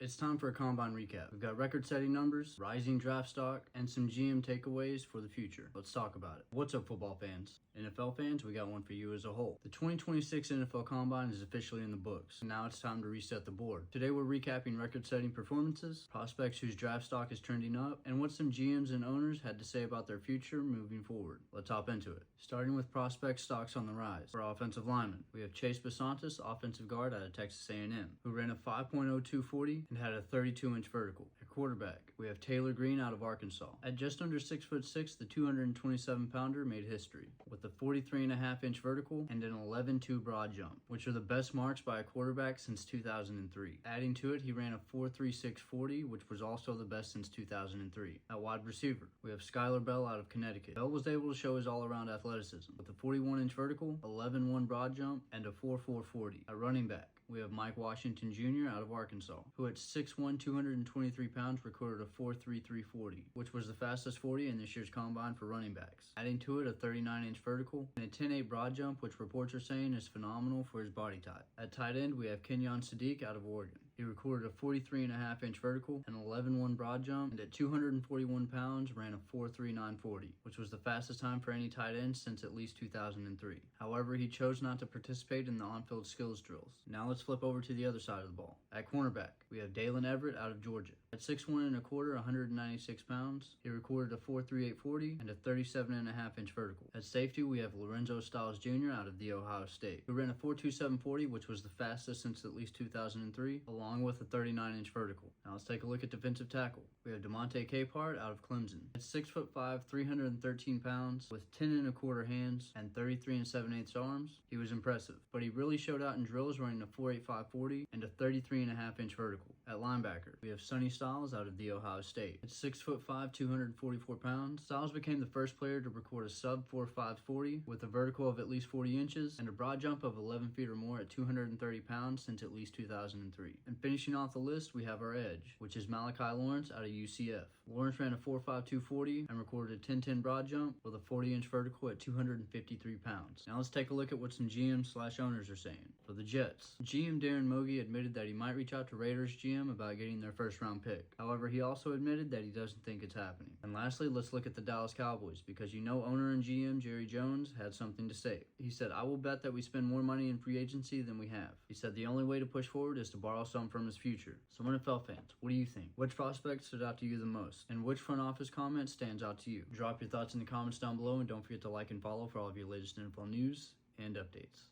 It's time for a combine recap. We've got record-setting numbers, rising draft stock, and some GM takeaways for the future. Let's talk about it. What's up, football fans? NFL fans, we got one for you as a whole. The 2026 NFL Combine is officially in the books, and now it's time to reset the board. Today we're recapping record-setting performances, prospects whose draft stock is trending up, and what some GMs and owners had to say about their future moving forward. Let's hop into it. Starting with prospect stocks on the rise. For offensive linemen, we have Chase Bisontis, offensive guard out of Texas A&M, who ran a 5.0240 and had a 32-inch vertical. At quarterback, we have Taylen Green out of Arkansas. At just under 6'6", the 227-pounder made history with a 43.5-inch vertical and an 11.2 broad jump, which are the best marks by a quarterback since 2003. Adding to it, he ran a 4.3640, which was also the best since 2003. At wide receiver, we have Skyler Bell out of Connecticut. Bell was able to show his all-around athleticism with a 41-inch vertical, 11.1 broad jump, and a 4.440. At running back, we have Mike Washington Jr. out of Arkansas, who at 6'1", 223 pounds recorded a 4.3340, which was the fastest 40 in this year's combine for running backs. Adding to it a 39-inch vertical and a 10.8 broad jump, which reports are saying is phenomenal for his body type. At tight end, we have Kenyon Sadiq out of Oregon. He recorded a 43.5-inch vertical, an 11.1 broad jump, and at 241 pounds ran a 4.3940, which was the fastest time for any tight end since at least 2003. However, he chose not to participate in the on-field skills drills. Now let's flip over to the other side of the ball. At cornerback, we have Dalen Everett out of Georgia. At 6'1 1/4", 196 pounds, he recorded a 4.3840 and a 37.5-inch vertical. At safety, we have Lorenzo Styles Jr. out of The Ohio State, who ran a 4.2740, which was the fastest since at least 2003, along with a 39-inch vertical. Now let's take a look at defensive tackle. We have DeMonte Capehart out of Clemson. At 6'5", 313 pounds, with 10 1/4 hands and 33 7/8 arms, he was impressive, but he really showed out in drills running a 4.8540 and a 33.5-inch vertical. At linebacker, we have Sonny Styles out of The Ohio State. At 6'5", 244 pounds, Styles became the first player to record a sub 4.540 with a vertical of at least 40 inches and a broad jump of 11 feet or more at 230 pounds since at least 2003. And finishing off the list, we have our edge, which is Malachi Lawrence out of UCF. Lawrence ran a 4.5240 and recorded a 10.10 broad jump with a 40-inch vertical at 253 pounds. Now let's take a look at what some GMs/owners are saying. For the Jets, GM Darren Mogi admitted that he might reach out to Raiders GM about getting their first-round pick. However, he also admitted that he doesn't think it's happening. And lastly, let's look at the Dallas Cowboys, because you know owner and GM Jerry Jones had something to say. He said, "I will bet that we spend more money in free agency than we have." He said the only way to push forward is to borrow some from his future. So NFL fans, what do you think? Which prospect stood out to you the most? And which front office comment stands out to you? Drop your thoughts in the comments down below, and don't forget to like and follow for all of your latest NFL news and updates.